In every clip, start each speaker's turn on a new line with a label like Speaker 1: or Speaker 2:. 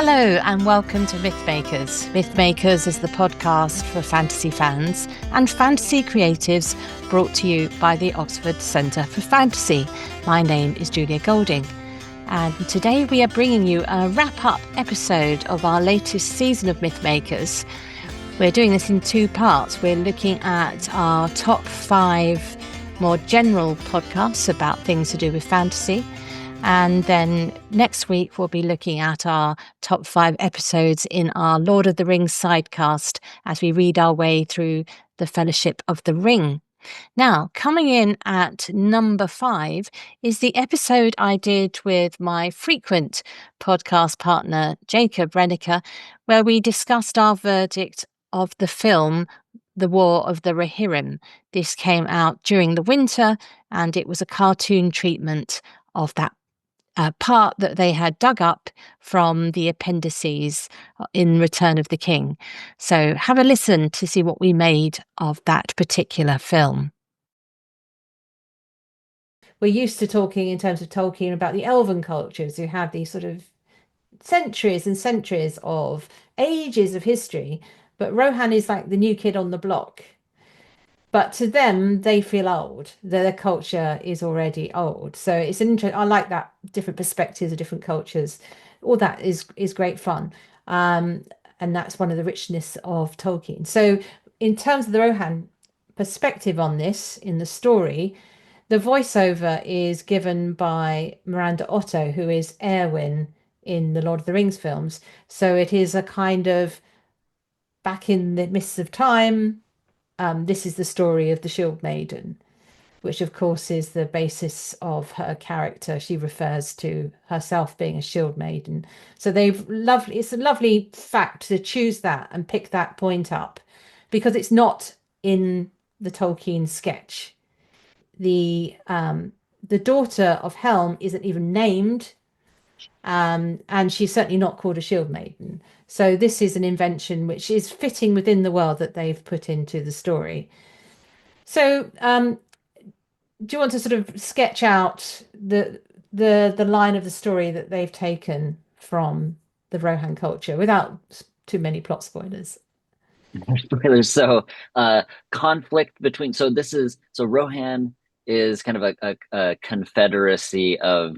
Speaker 1: Hello and welcome to Mythmakers. Mythmakers is the podcast for fantasy fans and fantasy creatives brought to you by the Oxford Centre for Fantasy. My name is Julia Golding and today we are bringing you a wrap-up episode of our latest season of Mythmakers. We're doing this in two parts. We're looking at our top 5 more general podcasts about things to do with fantasy. And then next week, we'll be looking at our top 5 episodes in our Lord of the Rings sidecast as we read our way through the Fellowship of the Ring. Now, coming in at number 5 is the episode I did with my frequent podcast partner, Jacob Rennaker, where we discussed our verdict of the film The War of the Rohirrim. This came out during the winter, and it was a cartoon treatment of that part that they had dug up from the appendices in Return of the King. So have a listen to see what we made of that particular film. We're used to talking in terms of Tolkien about the elven cultures who have these sort of centuries and centuries of ages of history, but Rohan is like the new kid on the block. But to them, they feel old. Their culture is already old. So it's an I like that, different perspectives of different cultures. All that is great fun. And that's one of the richness of Tolkien. So in terms of the Rohan perspective on this in the story, the voiceover is given by Miranda Otto, who is Éowyn in the Lord of the Rings films. So it is a kind of back in the mists of time. This is the story of the Shield Maiden, which of course is the basis of her character. She refers to herself being a Shield Maiden. So it's a lovely fact to choose that and pick that point up because it's not in the Tolkien sketch. The daughter of Helm isn't even named, and she's certainly not called a Shield Maiden. So this is an invention which is fitting within the world that they've put into the story. So do you want to sort of sketch out the line of the story that they've taken from the Rohan culture without too many plot spoilers?
Speaker 2: Spoilers. So conflict between Rohan is kind of a confederacy of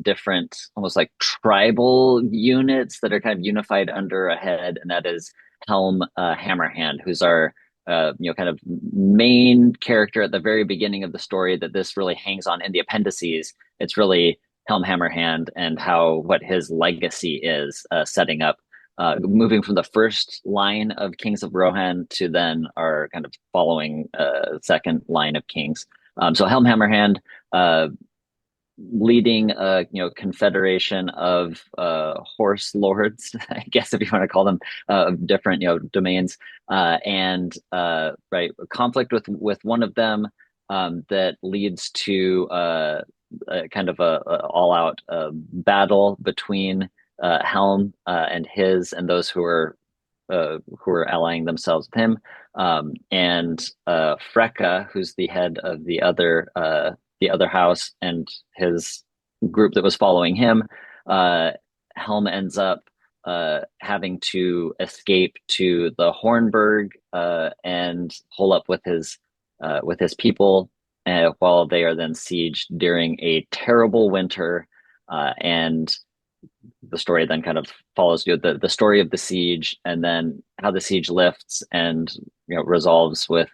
Speaker 2: different almost like tribal units that are kind of unified under a head, and that is Helm Hammerhand, who's our kind of main character at the very beginning of the story that this really hangs on in the appendices. It's really Helm Hammerhand and what his legacy is, setting up moving from the first line of Kings of Rohan to then our kind of following second line of kings. So Helm Hammerhand leading a confederation of horse lords, I guess if you want to call them, different domains, and right, conflict with one of them that leads to kind of a all-out battle between Helm and those who are allying themselves with him, and Freka, who's the head of the other house, and his group that was following him. Helm ends up having to escape to the Hornburg and hole up with his people while they are then sieged during a terrible winter, and the story then kind of follows the story of the siege and then how the siege lifts and resolves with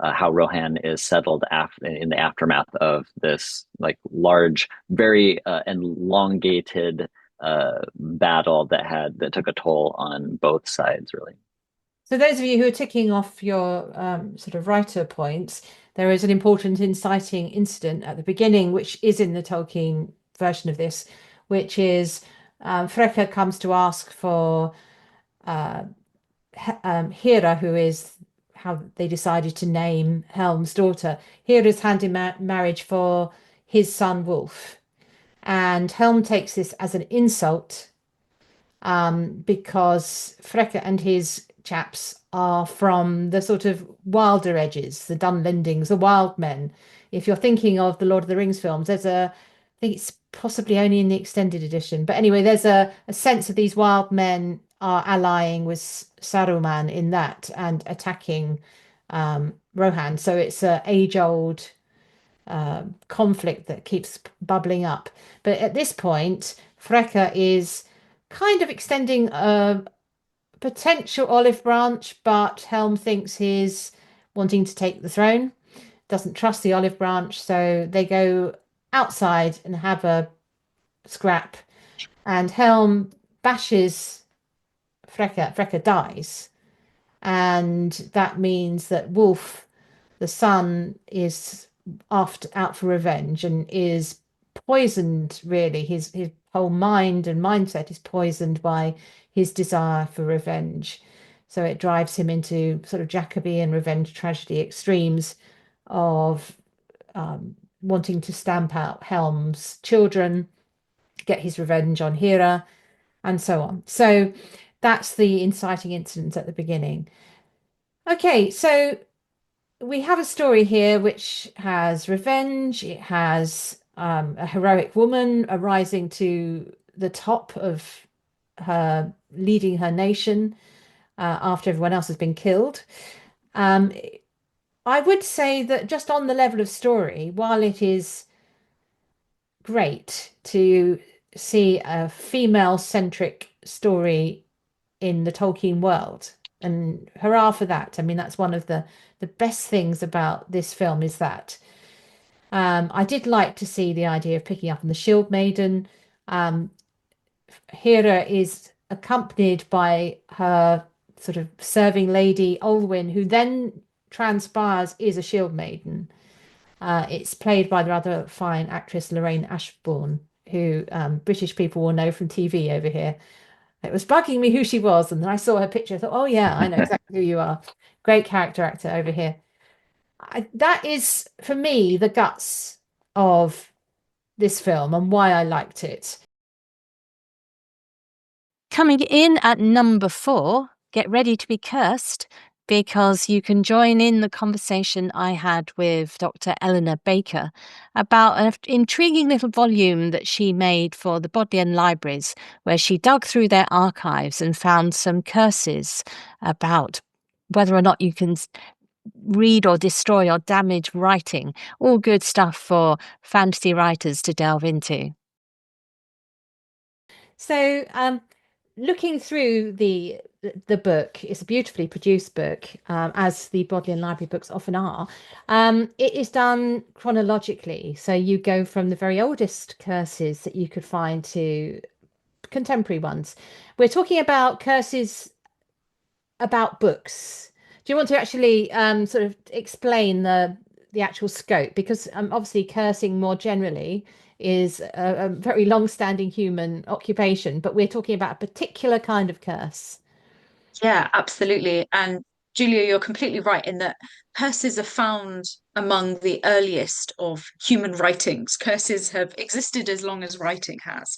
Speaker 2: how Rohan is settled in the aftermath of this like large, very elongated battle that took a toll on both sides, really.
Speaker 1: So those of you who are ticking off your sort of writer points, there is an important inciting incident at the beginning, which is in the Tolkien version of this, which is Freka comes to ask for Hera, who is how they decided to name Helm's daughter. Hera's hand in marriage for his son Wolf. And Helm takes this as an insult because Freka and his chaps are from the sort of wilder edges, the Dunlendings, the wild men. If you're thinking of the Lord of the Rings films, I think it's possibly only in the extended edition. But anyway, there's a sense of these wild men are allying with Saruman in that and attacking Rohan. So it's a age-old conflict that keeps bubbling up. But at this point, Freka is kind of extending a potential olive branch, but Helm thinks he's wanting to take the throne, doesn't trust the olive branch, so they go outside and have a scrap, and Helm bashes Freka. Freka dies, and that means that Wolf, the son, is after out for revenge and is poisoned. Really, his whole mind and mindset is poisoned by his desire for revenge. So it drives him into sort of Jacobean revenge tragedy extremes of wanting to stamp out Helm's children, get his revenge on Hera, and so on. So that's the inciting incident at the beginning. Okay, so we have a story here which has revenge. It has a heroic woman arising to the top of her, leading her nation after everyone else has been killed. Um, I would say that just on the level of story, while it is great to see a female-centric story in the Tolkien world, and hurrah for that. I mean, that's one of the best things about this film is that I did like to see the idea of picking up on the Shield Maiden. Um, Hera is accompanied by her sort of serving lady, Olwyn, who then transpires is a Shield Maiden. It's played by the rather fine actress Lorraine Ashbourne, who British people will know from TV over here. It was bugging me who she was, and then I saw her picture. I thought, oh yeah, I know exactly who you are. Great character actor over here. That is, for me, the guts of this film and why I liked it.
Speaker 3: Coming in at number 4, get ready to be cursed, because you can join in the conversation I had with Dr. Eleanor Baker about an intriguing little volume that she made for the Bodleian Libraries, where she dug through their archives and found some curses about whether or not you can read or destroy or damage writing. All good stuff for fantasy writers to delve into.
Speaker 1: So, looking through the book, it's a beautifully produced book, as the Bodleian Library books often are. It is done chronologically, so you go from the very oldest curses that you could find to contemporary ones. We're talking about curses about books. Do you want to actually sort of explain the actual scope? Because obviously cursing more generally is a very long-standing human occupation, but we're talking about a particular kind of curse.
Speaker 4: Yeah, absolutely. And Julia, you're completely right in that curses are found among the earliest of human writings. Curses have existed as long as writing has.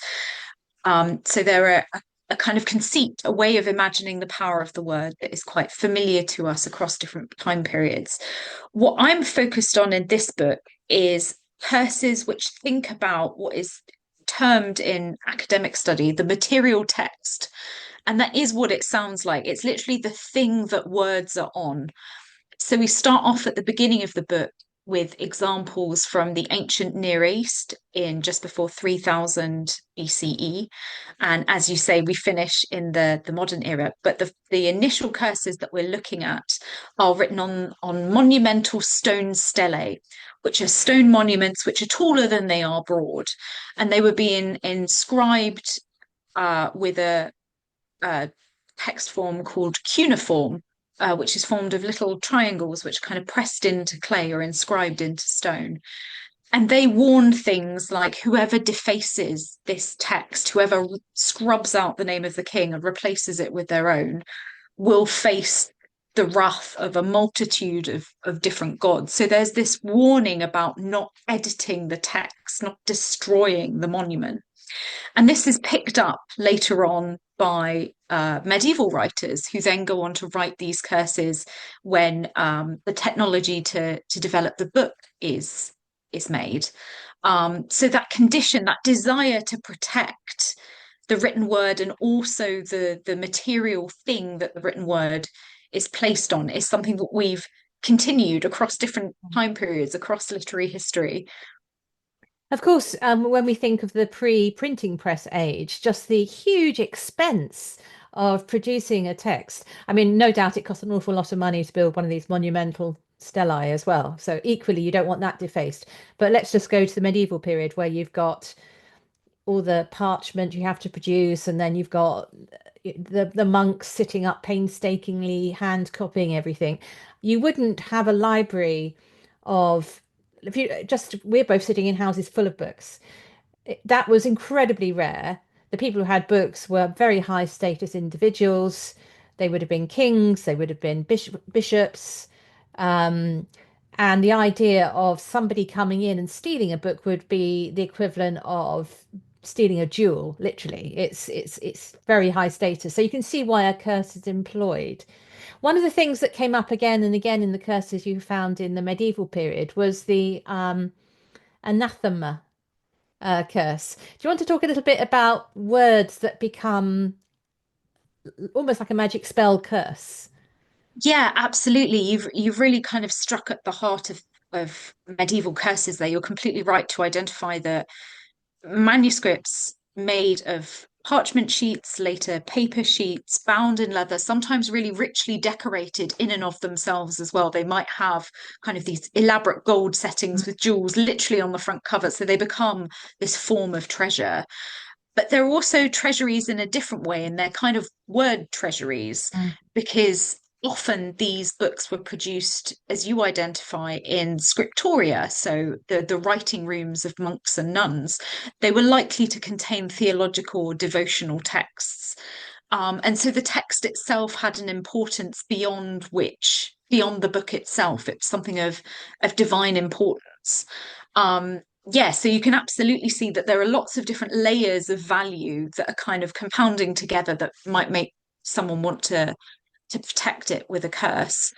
Speaker 4: So they're a kind of conceit, a way of imagining the power of the word that is quite familiar to us across different time periods. What I'm focused on in this book is curses which think about what is termed in academic study the material text. And that is what it sounds like. It's literally the thing that words are on. So we start off at the beginning of the book with examples from the ancient Near East in just before 3000 BCE. And as you say, we finish in the modern era. But the initial curses that we're looking at are written on monumental stone stelae, which are stone monuments which are taller than they are broad. And they were being inscribed with a text form called cuneiform, which is formed of little triangles which kind of pressed into clay or inscribed into stone. And they warn things like whoever defaces this text, whoever scrubs out the name of the king and replaces it with their own, will face the wrath of a multitude of different gods. So there's this warning about not editing the text, not destroying the monument. And this is picked up later on by medieval writers who then go on to write these curses when the technology to develop the book is made. So that condition, that desire to protect the written word and also the material thing that the written word is placed on is something that we've continued across different time periods, across literary history.
Speaker 1: Of course, when we think of the pre-printing press age, just the huge expense of producing a text. I mean, no doubt it costs an awful lot of money to build one of these monumental stelae as well. So equally, you don't want that defaced. But let's just go to the medieval period where you've got all the parchment you have to produce, and then you've got the monks sitting up painstakingly hand copying everything. You wouldn't have a library of, if you just, we're both sitting in houses full of books. That was incredibly rare. The people who had books were very high status individuals. They would have been kings, they would have been bishops. Um, and the idea of somebody coming in and stealing a book would be the equivalent of stealing a jewel, literally. It's very high status. So you can see why a curse is employed. One of the things that came up again and again in the curses you found in the medieval period was the anathema curse. Do you want to talk a little bit about words that become almost like a magic spell curse?
Speaker 4: Yeah, absolutely. You've really kind of struck at the heart of medieval curses there. You're completely right to identify that manuscripts made of parchment sheets, later paper sheets, bound in leather, sometimes really richly decorated in and of themselves as well. They might have kind of these elaborate gold settings with jewels literally on the front cover. So they become this form of treasure. But they're also treasuries in a different way, and they're kind of word treasuries,
Speaker 1: Mm.
Speaker 4: because often these books were produced, as you identify, in scriptoria, so the writing rooms of monks and nuns. They were likely to contain theological or devotional texts. And so the text itself had an importance beyond the book itself. It's something of divine importance. Yeah, so you can absolutely see that there are lots of different layers of value that are kind of compounding together that might make someone want to protect it with a curse.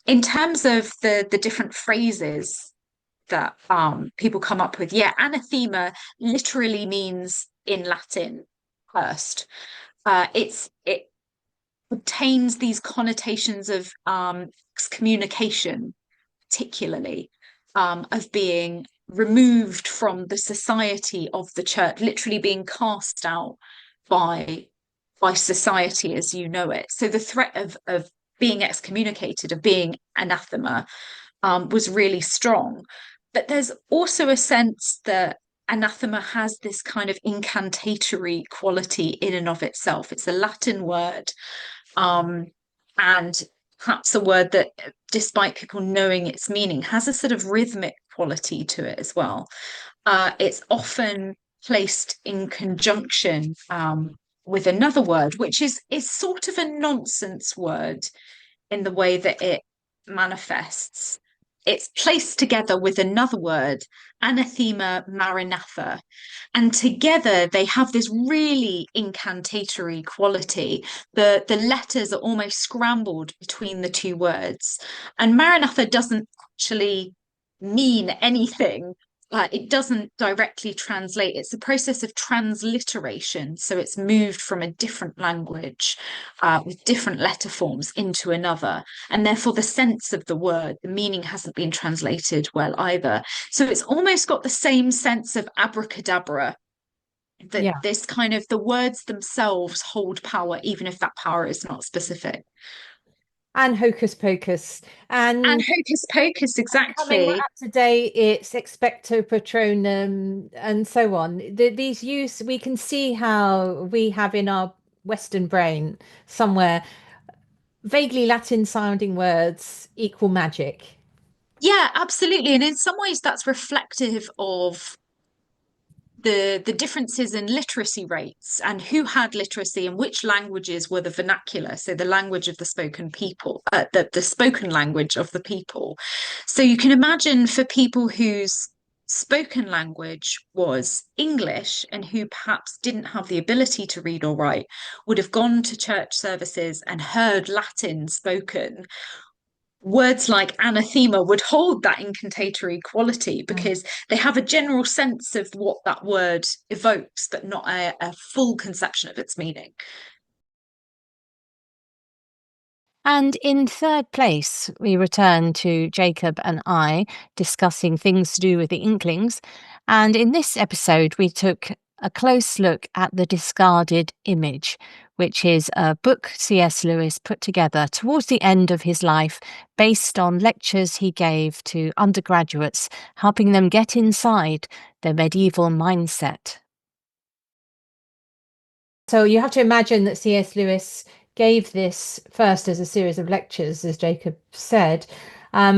Speaker 4: In terms of the different phrases that people come up with, yeah, anathema literally means in Latin cursed. It obtains these connotations of excommunication, particularly of being removed from the society of the church, literally being cast out by society as you know it. So the threat of being excommunicated, of being anathema, was really strong. But there's also a sense that anathema has this kind of incantatory quality in and of itself. It's a Latin word, um, and perhaps a word that, despite people knowing its meaning, has a sort of rhythmic quality to it as well. It's often placed in conjunction with another word, which is sort of a nonsense word in the way that it manifests. It's placed together with another word, anathema maranatha, and together they have this really incantatory quality. The letters are almost scrambled between the two words, and maranatha doesn't actually mean anything. It doesn't directly translate. It's a process of transliteration. So it's moved from a different language with different letter forms into another. And therefore, the sense of the word, the meaning hasn't been translated well either. So it's almost got the same sense of abracadabra, that
Speaker 1: Yeah.
Speaker 4: this kind of, the words themselves hold power, even if that power is not specific.
Speaker 1: And hocus pocus.
Speaker 4: And
Speaker 1: And
Speaker 4: hocus pocus,
Speaker 1: coming
Speaker 4: exactly.
Speaker 1: up today, it's expecto patronum and so on. These use, we can see how we have in our Western brain somewhere vaguely Latin sounding words equal magic.
Speaker 4: Yeah, absolutely. And in some ways, that's reflective of the differences in literacy rates and who had literacy and which languages were the vernacular, so the language of the spoken people, the spoken language of the people. So you can imagine, for people whose spoken language was English and who perhaps didn't have the ability to read or write, would have gone to church services and heard Latin spoken, words like anathema would hold that incantatory quality because they have a general sense of what that word evokes, but not a full conception of its meaning.
Speaker 3: And in third place, we return to Jacob and I discussing things to do with the Inklings. And in this episode, we took a close look at The Discarded Image, which is a book C.S. Lewis put together towards the end of his life based on lectures he gave to undergraduates, helping them get inside the medieval mindset.
Speaker 1: So you have to imagine that C.S. Lewis gave this first as a series of lectures, as Jacob said.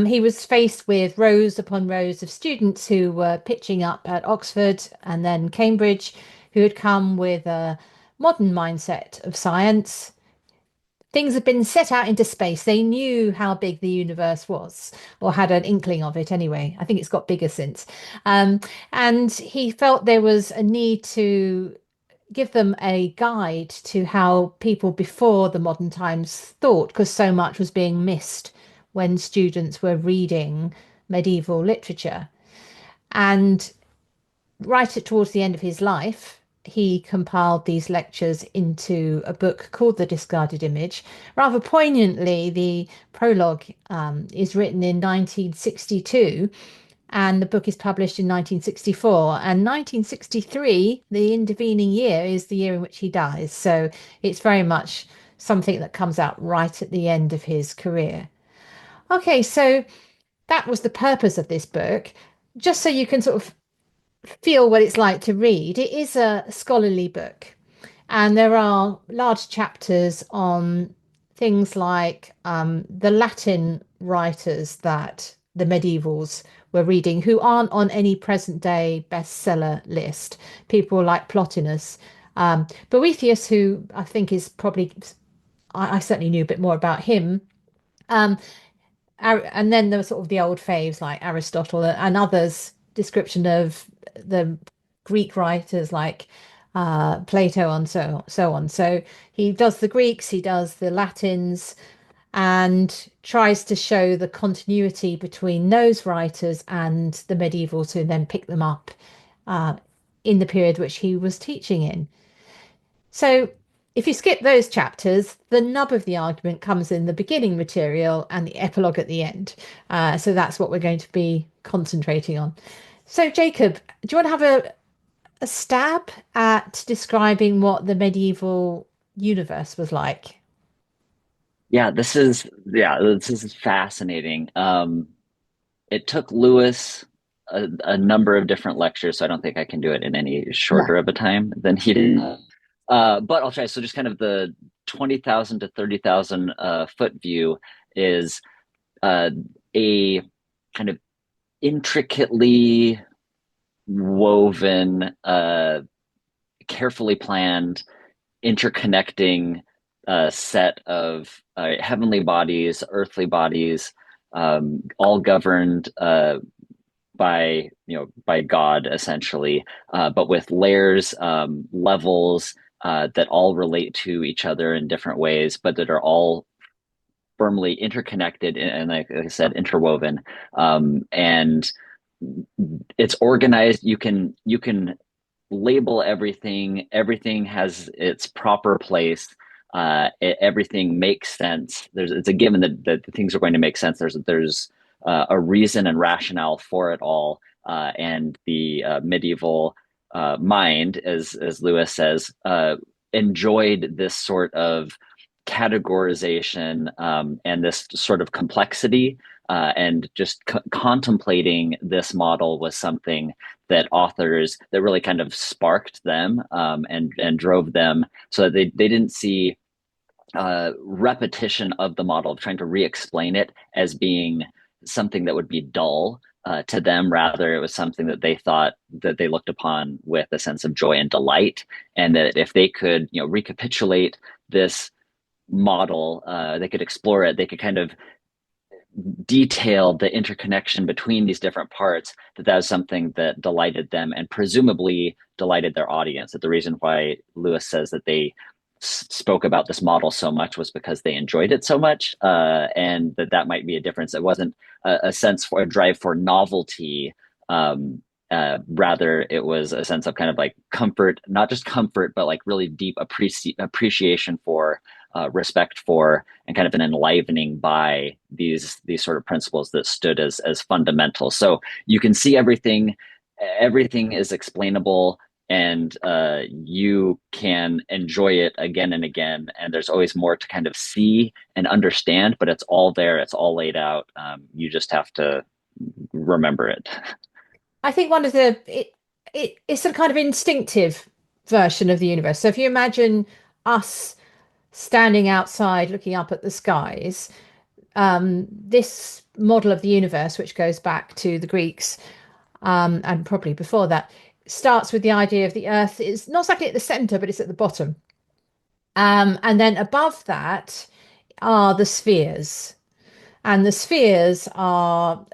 Speaker 1: He was faced with rows upon rows of students who were pitching up at Oxford and then Cambridge, who had come with a modern mindset of science. Things had been set out into space. They knew how big the universe was, or had an inkling of it anyway. I think it's got bigger since. And he felt there was a need to give them a guide to how people before the modern times thought, because so much was being missed when students were reading medieval literature. And right towards the end of his life, he compiled these lectures into a book called The Discarded Image. Rather poignantly, the prologue is written in 1962, and the book is published in 1964. And 1963, the intervening year, is the year in which he dies. So it's very much something that comes out right at the end of his career. Okay, so that was the purpose of this book. Just so you can sort of feel what it's like to read. It is a scholarly book, and there are large chapters on things like the Latin writers that the medievals were reading, who aren't on any present day bestseller list. People like Plotinus, Boethius, who I think is probably, I certainly knew a bit more about him. Um, and then there were sort of the old faves like Aristotle and others, description of the Greek writers like Plato and so on. So he does the Greeks, he does the Latins, and tries to show the continuity between those writers and the medievals who then pick them up in the period which he was teaching in. So if you skip those chapters, the nub of the argument comes in the beginning material and the epilogue at the end. So that's what we're going to be concentrating on. So, Jacob, do you want to have a stab at describing what the medieval universe was like?
Speaker 2: This is fascinating. It took Lewis a number of different lectures, so I don't think I can do it in any
Speaker 1: No.
Speaker 2: shorter of a time than he did. But I'll try. So just kind of the 20,000 to 30,000 foot view is a kind of intricately woven, carefully planned, interconnecting set of heavenly bodies, earthly bodies, all governed by God essentially, but with layers, levels that all relate to each other in different ways, but that are all firmly interconnected and like I said, interwoven. And it's organized. You can label everything. Everything has its proper place. Everything makes sense. It's a given that the things are going to make sense. There's a reason and rationale for it all. And the medieval mind, as Lewis says, enjoyed this sort of categorization and this sort of complexity. And just contemplating this model was something that authors that really kind of sparked them and drove them, so that they didn't see repetition of the model, of trying to re-explain it as being something that would be dull to them. Rather, it was something that they thought that they looked upon with a sense of joy and delight, and that if they could, recapitulate this model, they could explore it, they could kind of detail the interconnection between these different parts, that was something that delighted them and presumably delighted their audience. That the reason why Lewis says that they spoke about this model so much was because they enjoyed it so much, and that might be a difference. It wasn't a sense for a drive for novelty. Rather, it was a sense of kind of like comfort, not just comfort, but like really deep appreciation for, respect for, and kind of an enlivening by these sort of principles that stood as fundamental. So you can see everything is explainable, and you can enjoy it again and again. And there's always more to kind of see and understand, but it's all there. It's all laid out. You just have to remember it.
Speaker 1: I think one of it's a kind of instinctive version of the universe. So if you imagine us standing outside looking up at the skies, this model of the universe, which goes back to the Greeks, and probably before that, starts with the idea of the Earth is not exactly at the center, but it's at the bottom. And then above that are the spheres. And the spheres are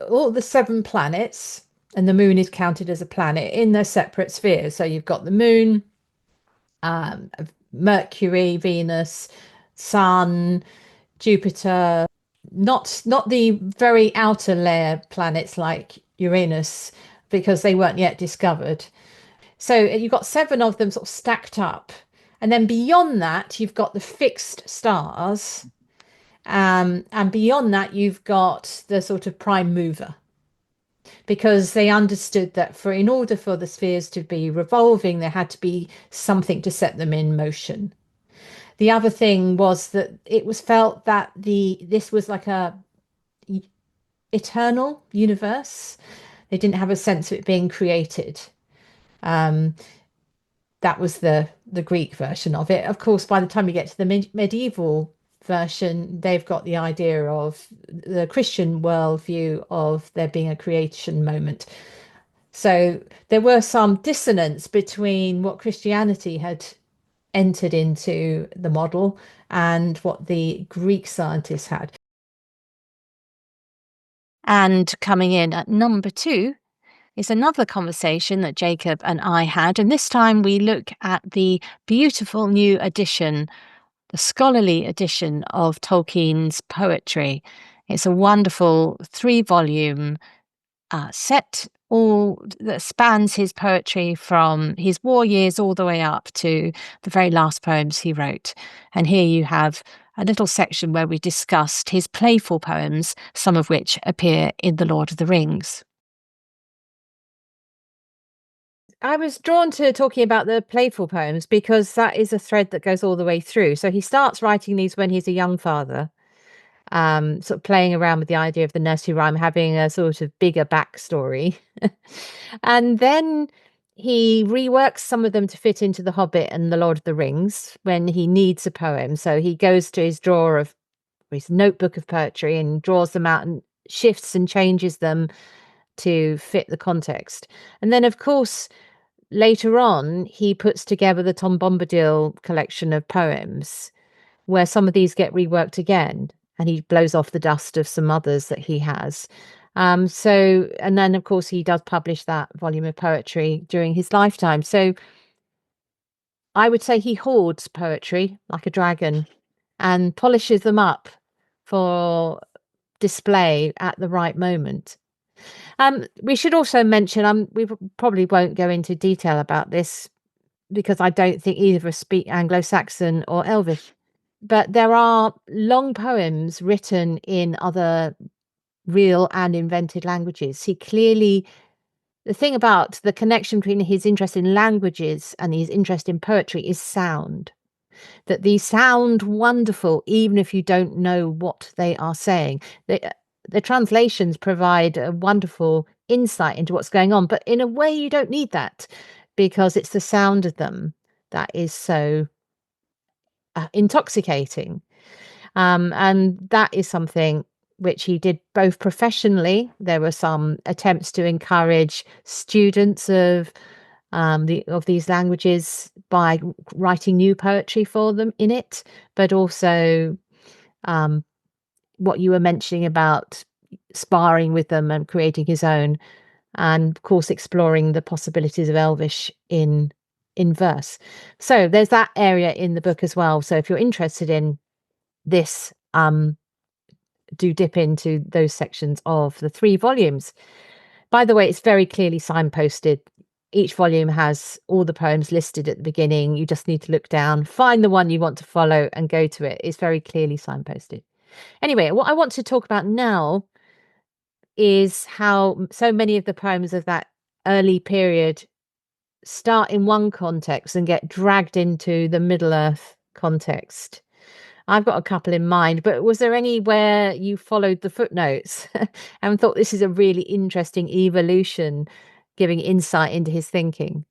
Speaker 1: all the 7 planets, and the moon is counted as a planet in their separate spheres. So you've got the moon, Mercury, Venus, Sun, Jupiter, not the very outer layer planets like Uranus, because they weren't yet discovered. So you've got 7 of them sort of stacked up. And then beyond that, you've got the fixed stars. And beyond that, you've got the sort of prime mover, because they understood that in order for the spheres to be revolving, there had to be something to set them in motion. The other thing was that it was felt that this was like a eternal universe. They didn't have a sense of it being created. That was the Greek version of it. Of course, by the time you get to the medieval version, they've got the idea of the Christian worldview of there being a creation moment. So there were some dissonance between what Christianity had entered into the model and what the Greek scientists had.
Speaker 3: And coming in at number 2 is another conversation that Jacob and I had. And this time we look at the beautiful new edition, the scholarly edition of Tolkien's poetry. It's a wonderful 3-volume set that spans his poetry from his war years all the way up to the very last poems he wrote. And here you have a little section where we discussed his playful poems, some of which appear in The Lord of the Rings.
Speaker 1: I was drawn to talking about the playful poems because that is a thread that goes all the way through. So he starts writing these when he's a young father, sort of playing around with the idea of the nursery rhyme having a sort of bigger backstory. And then he reworks some of them to fit into The Hobbit and The Lord of the Rings when he needs a poem. So he goes to his drawer of his notebook of poetry and draws them out and shifts and changes them to fit the context. And then, of course, later on, he puts together the Tom Bombadil collection of poems where some of these get reworked again, and he blows off the dust of some others that he has. And then, of course, he does publish that volume of poetry during his lifetime. So I would say he hoards poetry like a dragon and polishes them up for display at the right moment. We should also mention, we probably won't go into detail about this because I don't think either of us speak Anglo-Saxon or Elvish, but there are long poems written in other real and invented languages. The thing about the connection between his interest in languages and his interest in poetry is sound. That these sound wonderful, even if you don't know what they are saying. The translations provide a wonderful insight into what's going on, but in a way you don't need that because it's the sound of them that is so intoxicating. And that is something which he did both professionally. There were some attempts to encourage students of these languages by writing new poetry for them in it, but also what you were mentioning about sparring with them and creating his own, and of course exploring the possibilities of Elvish in in verse. So there's that area in the book as well. So if you're interested in this, do dip into those sections of the 3 volumes. By the way, it's very clearly signposted. Each volume has all the poems listed at the beginning. You just need to look down, find the one you want to follow, and go to it. It's very clearly signposted. Anyway, what I want to talk about now is how so many of the poems of that early period start in one context and get dragged into the Middle-earth context. I've got a couple in mind, but was there anywhere you followed the footnotes and thought this is a really interesting evolution, giving insight into his thinking?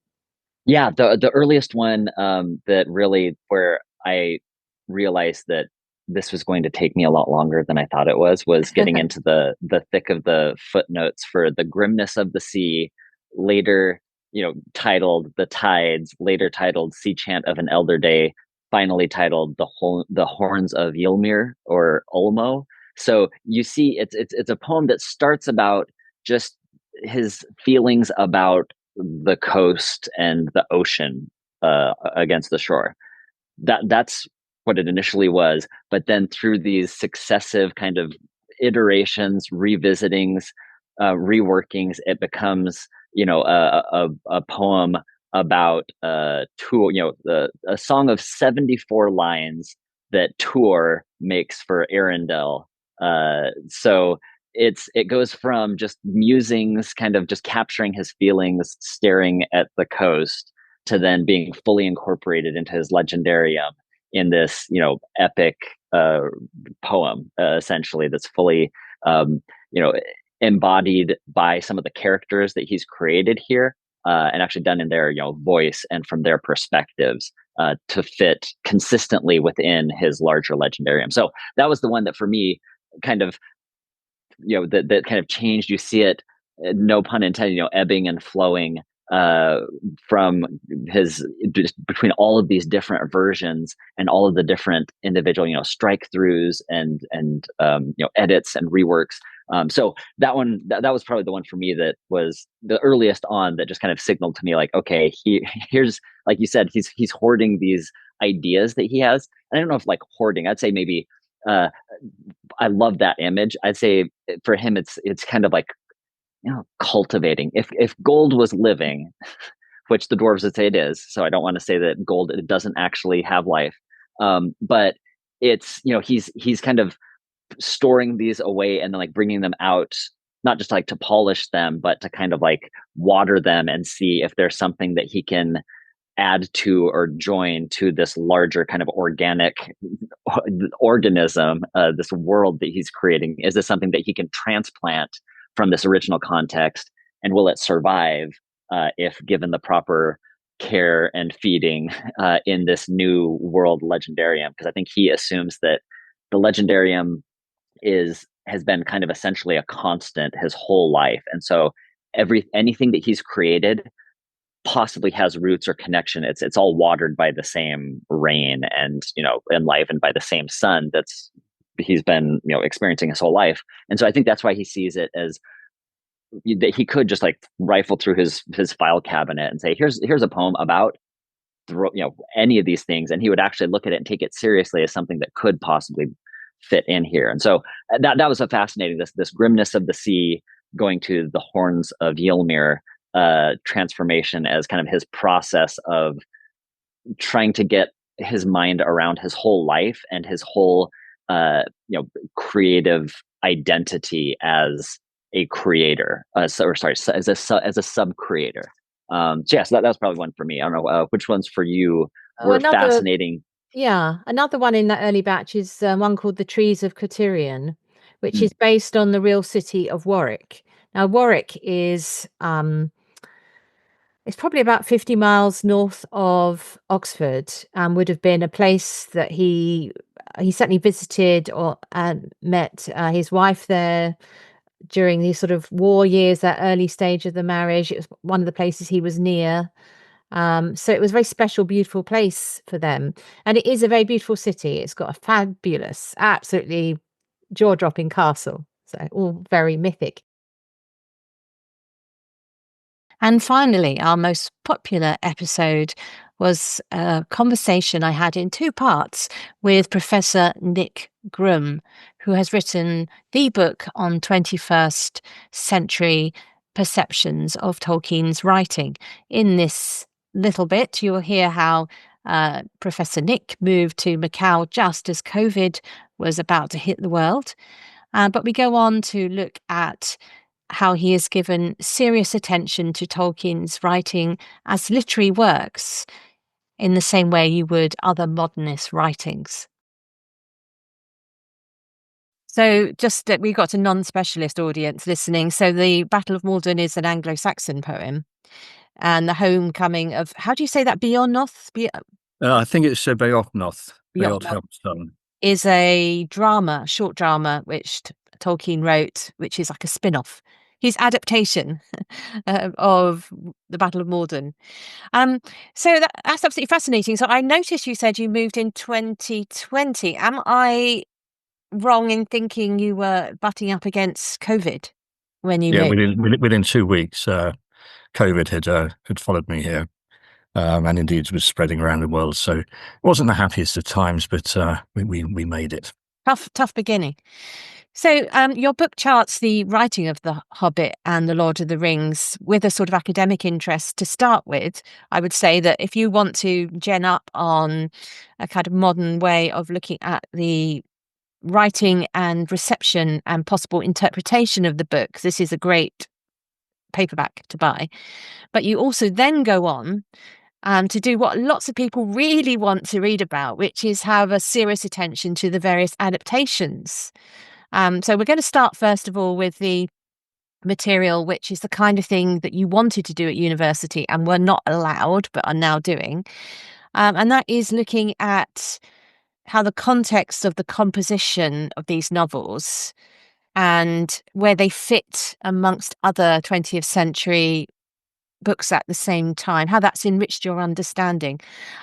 Speaker 2: Yeah, the earliest one that really where I realized that this was going to take me a lot longer than I thought it was getting into the thick of the footnotes for the grimness of the sea, later, titled The Tides, later titled Sea Chant of an Elder Day, finally titled the Horns of Ylmir or Ulmo. So you see it's a poem that starts about just his feelings about the coast and the ocean against the shore. That's what it initially was, but then through these successive kind of iterations, revisitings, reworkings, it becomes a poem about a song of 74 lines that Tour makes for Arundel. So it goes from just musings, kind of just capturing his feelings, staring at the coast, to then being fully incorporated into his legendarium in this, epic poem, essentially, that's fully, you know, embodied by some of the characters that he's created here, and actually done in their, voice and from their perspectives, to fit consistently within his larger legendarium. So that was the one that for me kind of, that kind of changed. You see it, no pun intended, ebbing and flowing from his, between all of these different versions and all of the different individual, strike throughs and edits and reworks. So that one, that was probably the one for me that was the earliest on, that just kind of signaled to me like, okay, here's, like you said, he's hoarding these ideas that he has. And I don't know if like hoarding, I'd say maybe, I love that image. I'd say for him, it's kind of like, cultivating. If gold was living, which the dwarves would say it is, so I don't want to say that gold, it doesn't actually have life, but it's, he's kind of storing these away and then like bringing them out, not just like to polish them, but to kind of like water them and see if there's something that he can add to or join to this larger kind of organic organism, this world that he's creating. Is this something that he can transplant from this original context, and will it survive if given the proper care and feeding in this new world legendarium? Because I think he assumes that the legendarium has been kind of essentially a constant his whole life, and so anything that he's created possibly has roots or connection. It's all watered by the same rain, and enlivened by the same sun that's he's been experiencing his whole life. And so I think that's why he sees it as that he could just like rifle through his file cabinet and say, here's a poem about any of these things, and he would actually look at it and take it seriously as something that could possibly fit in here. And so that was a fascinating, this grimness of the sea going to the horns of Ylmir transformation as kind of his process of trying to get his mind around his whole life and his whole creative identity as a creator, as a sub creator. So that was probably one for me. I don't know which ones for you were fascinating.
Speaker 1: Yeah, another one in that early batch is one called The Trees of Cotyrion, which is based on the real city of Warwick. Now, Warwick is it's probably about 50 miles north of Oxford, and would have been a place that he certainly visited or met his wife there during these sort of war years, that early stage of the marriage. It was one of the places he was near. So it was a very special, beautiful place for them. And it is a very beautiful city. It's got a fabulous, absolutely jaw-dropping castle. So all very mythic.
Speaker 3: And finally, our most popular episode was a conversation I had in 2 parts with Professor Nick Groom, who has written the book on 21st century perceptions of Tolkien's writing. In this little bit, you'll hear how Professor Nick moved to Macau just as COVID was about to hit the world. But we go on to look at how he has given serious attention to Tolkien's writing as literary works in the same way you would other modernist writings. So just that we've got a non-specialist audience listening. So the Battle of Morden is an Anglo-Saxon poem, and the homecoming of, how do you say that, Beornoth?
Speaker 5: I think it's Beornoth,
Speaker 3: Beornoth
Speaker 5: Beornoth
Speaker 3: is a drama, short drama, which Tolkien wrote, which is like a spin-off. His adaptation of the Battle of Morden. So that's absolutely fascinating. So I noticed you said you moved in 2020. Am I wrong in thinking you were butting up against COVID when you moved?
Speaker 5: Within 2 weeks, COVID had followed me here, and indeed was spreading around the world. So it wasn't the happiest of times, but we made it.
Speaker 3: Tough beginning. So your book charts the writing of The Hobbit and The Lord of the Rings with a sort of academic interest to start with. I would say that if you want to gen up on a kind of modern way of looking at the writing and reception and possible interpretation of the book, this is a great paperback to buy. But you also then go on to do what lots of people really want to read about, which is have a serious attention to the various adaptations. So we're going to start first of all with the material, which is the kind of thing that you wanted to do at university and were not allowed, but are now doing. And that is looking at how the context of the composition of these novels and where they fit amongst other 20th century books at the same time, how that's enriched your understanding.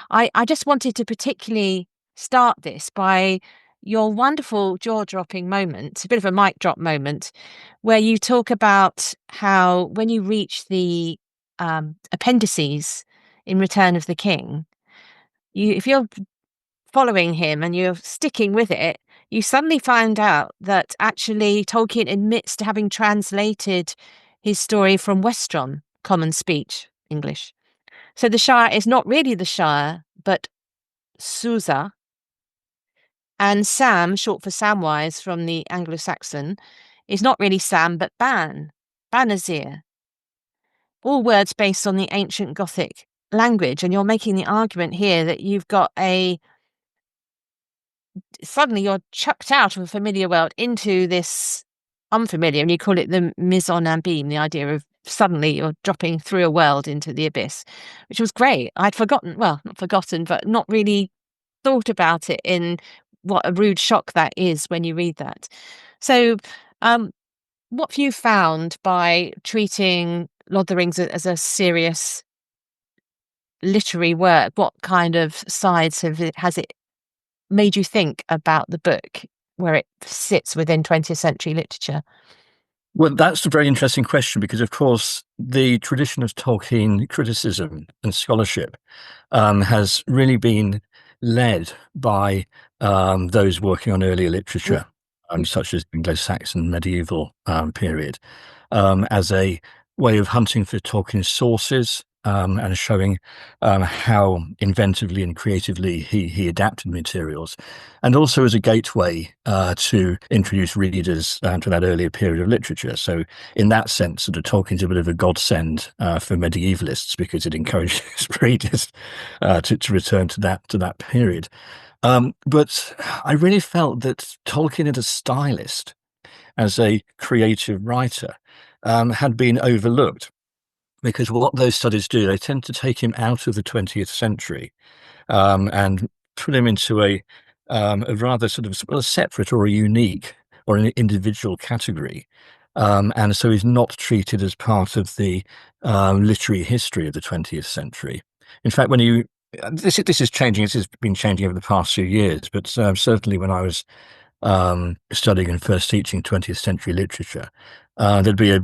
Speaker 3: I just wanted to particularly start this by your wonderful jaw-dropping moment, a bit of a mic drop moment, where you talk about how when you reach the appendices in Return of the King, if you're following him and you're sticking with it, you suddenly find out that actually Tolkien admits to having translated his story from Westron, common speech English. So the Shire is not really the Shire, but Susa. And Sam, short for Samwise from the Anglo-Saxon, is not really Sam, but Ban, Banazir. All words based on the ancient Gothic language. And you're making the argument here that you've got suddenly you're chucked out of a familiar world into this unfamiliar, and you call it the mise en abîme, the idea of suddenly you're dropping through a world into the abyss, which was great. I'd forgotten, well, not forgotten, but not really thought about it in what a rude shock that is when you read that. So what have you found by treating Lord of the Rings as a serious literary work? What kind of sides has it made you think about the book, where it sits within 20th century literature?
Speaker 5: Well, that's a very interesting question because, of course, the tradition of Tolkien criticism and scholarship has really been led by those working on earlier literature, such as Anglo-Saxon medieval period, as a way of hunting for Tolkien's sources and showing how inventively and creatively he adapted materials, and also as a gateway to introduce readers to that earlier period of literature. So in that sense, sort of Tolkien's a bit of a godsend for medievalists because it encourages readers to return to that period. But I really felt that Tolkien as a stylist, as a creative writer, had been overlooked. Because what those studies do, they tend to take him out of the 20th century and put him into a rather sort of a separate or a unique or an individual category. And so he's not treated as part of the literary history of the 20th century. In fact, when this is changing, this has been changing over the past few years, but certainly when I was studying and first teaching 20th century literature, there'd be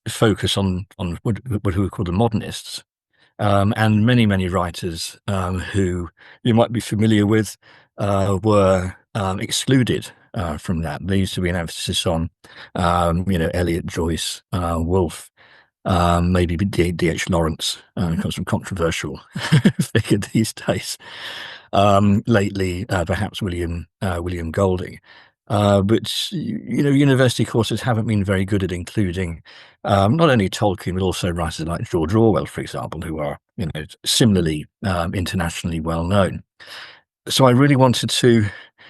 Speaker 5: focus on what who are called the modernists, and many writers who you might be familiar with were excluded from that. There used to be an emphasis on, Eliot, Joyce, Woolf, maybe D.H. Lawrence, becomes some controversial figure these days. Lately, perhaps William Golding. But university courses haven't been very good at including not only Tolkien but also writers like George Orwell, for example, who are similarly internationally well known. So I really wanted to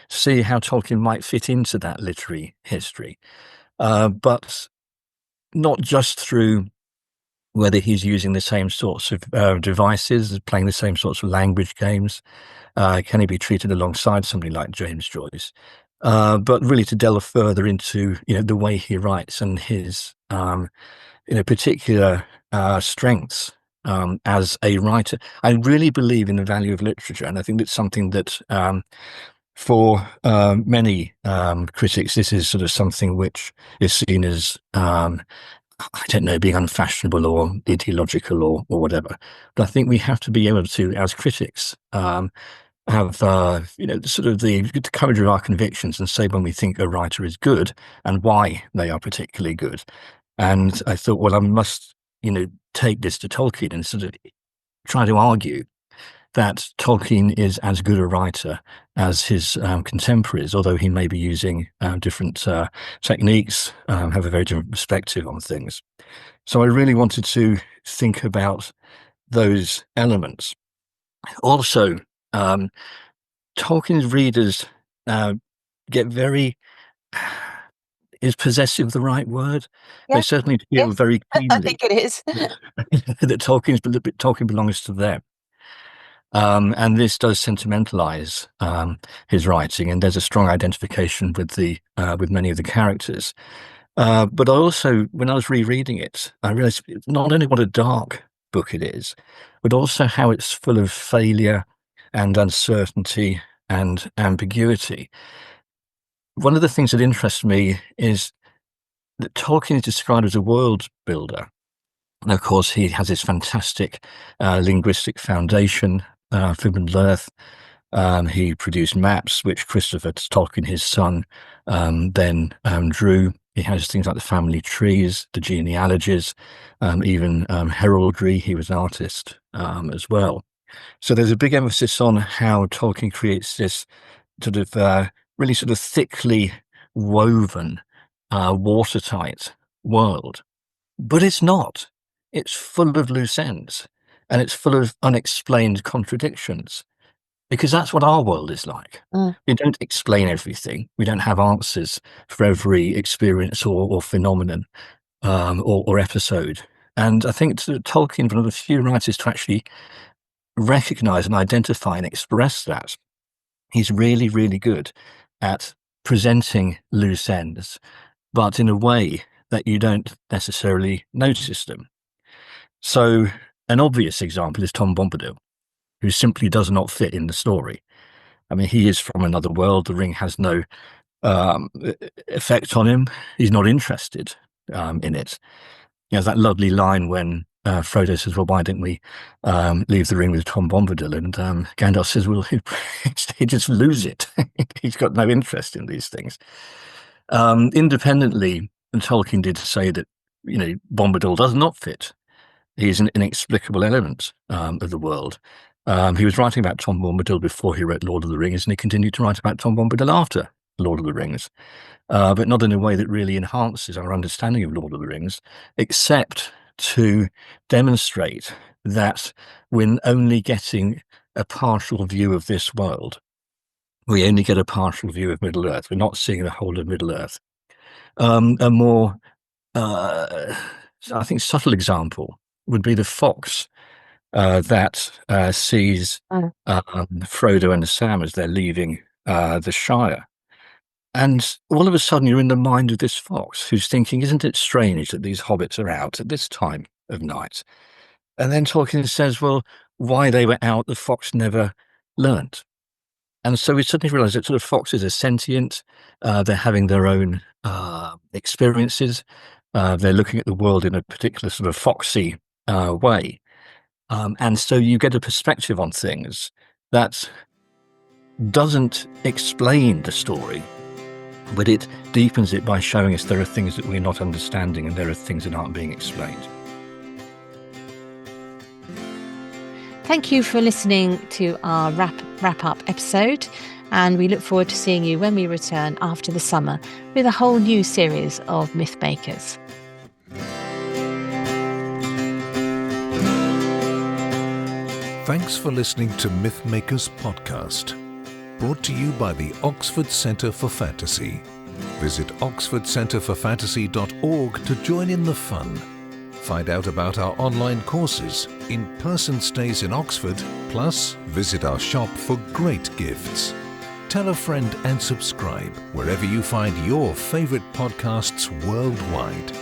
Speaker 5: see how Tolkien might fit into that literary history, but not just through whether he's using the same sorts of devices, playing the same sorts of language games. Can he be treated alongside somebody like James Joyce? But really to delve further into the way he writes and his particular strengths as a writer. I really believe in the value of literature, and I think that's something that for many critics, this is sort of something which is seen as I don't know, being unfashionable or ideological or whatever. But I think we have to be able to, as critics, have sort of the courage of our convictions and say when we think a writer is good and why they are particularly good. And I thought, well, I must take this to Tolkien and sort of try to argue that Tolkien is as good a writer as his contemporaries, although he may be using different techniques, have a very different perspective on things. So I really wanted to think about those elements. Also, Tolkien's readers get very, is possessive the right word?
Speaker 3: Yeah.
Speaker 5: They certainly feel
Speaker 3: Yes.
Speaker 5: very
Speaker 3: I
Speaker 5: keenly
Speaker 3: think it is.
Speaker 5: that Tolkien belongs to them. And this does sentimentalize his writing, and there's a strong identification with many of the characters. But I also, when I was rereading it, I realized not only what a dark book it is, but also how it's full of failure and uncertainty and ambiguity. One of the things that interests me is that Tolkien is described as a world builder. And of course, he has this fantastic linguistic foundation for Middle-earth. He produced maps, which Christopher Tolkien, his son, then drew. He has things like the family trees, the genealogies, even heraldry. He was an artist as well. So there's a big emphasis on how Tolkien creates this sort of really sort of thickly woven, watertight world. But it's not. It's full of loose ends, and it's full of unexplained contradictions, because that's what our world is like. We don't explain everything. We don't have answers for every experience or phenomenon or episode. And I think Tolkien, one of the few writers to actually recognize and identify and express that. He's really, really good at presenting loose ends, but in a way that you don't necessarily notice them. So an obvious example is Tom Bombadil, who simply does not fit in the story. I mean, he is from another world. The ring has no effect on him. He's not interested in it. That lovely line when Frodo says, well, why didn't we leave the ring with Tom Bombadil? And Gandalf says, well, he'd just lose it. He's got no interest in these things. Independently, and Tolkien did say that, Bombadil does not fit. He's an inexplicable element of the world. He was writing about Tom Bombadil before he wrote Lord of the Rings, and he continued to write about Tom Bombadil after Lord of the Rings, but not in a way that really enhances our understanding of Lord of the Rings, except to demonstrate that we're only getting a partial view of this world. We only get a partial view of Middle-earth. We're not seeing the whole of Middle-earth. A more, I think, subtle example would be the fox that sees Frodo and Sam as they're leaving the Shire. And all of a sudden, you're in the mind of this fox who's thinking, isn't it strange that these hobbits are out at this time of night? And then Tolkien says, well, why they were out, the fox never learnt. And so we suddenly realize that sort of foxes are sentient, they're having their own experiences, They're looking at the world in a particular sort of foxy way. And so you get a perspective on things that doesn't explain the story, but it deepens it by showing us there are things that we're not understanding and there are things that aren't being explained.
Speaker 3: Thank you for listening to our wrap-up episode, and we look forward to seeing you when we return after the summer with a whole new series of Mythmakers.
Speaker 6: Thanks for listening to Mythmakers podcast, brought to you by the Oxford Centre for Fantasy. Visit oxfordcenterforfantasy.org to join in the fun. Find out about our online courses, in-person stays in Oxford, plus visit our shop for great gifts. Tell a friend and subscribe wherever you find your favourite podcasts worldwide.